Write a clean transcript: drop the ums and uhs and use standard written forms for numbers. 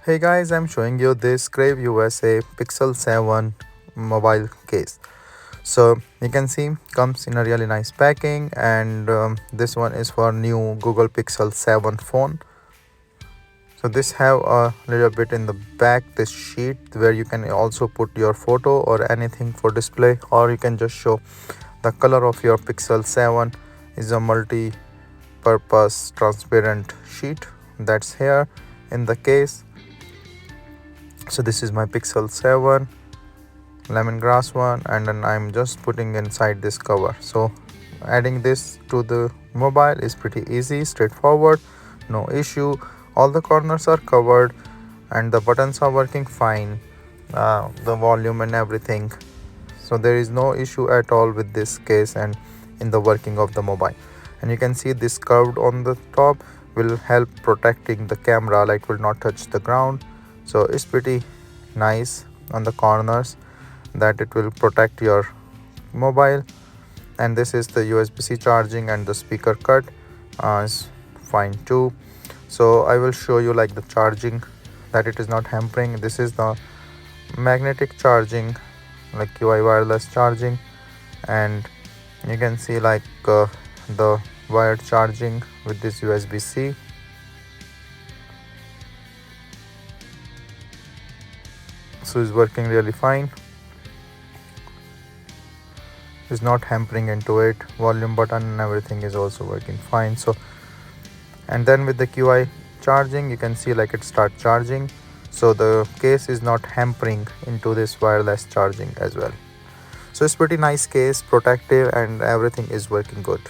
Hey guys, I'm showing you this Crave USA Pixel 7 mobile case. So you can see comes in a really nice packing, and this one is for new Google Pixel 7 phone. So this have a little bit in the back, this sheet where you can also put your photo or anything for display, or you can just show the color of your Pixel 7 is a multi-purpose transparent sheet that's here in the case. So this is my Pixel 7 lemongrass one, and then I'm just putting inside this cover. So adding this to the mobile is pretty easy, straightforward, no issue. All the corners are covered and the buttons are working fine, the volume and everything. So there is no issue at all with this case and in the working of the mobile. And you can see this curved on the top will help protecting the camera, like will not touch the ground. So it's pretty nice on the corners that it will protect your mobile. And this is the USB-C charging, and the speaker cut is fine too. So I will show you like the charging, that it is not hampering. This is the magnetic charging, like QI wireless charging, and you can see like the wired charging with this USB-C. So it's working really fine, is not hampering into it. Volume button and everything is also working fine. So, and then with the QI charging, you can see like it start charging, so the case is not hampering into this wireless charging as well. So it's pretty nice case, protective, and everything is working good.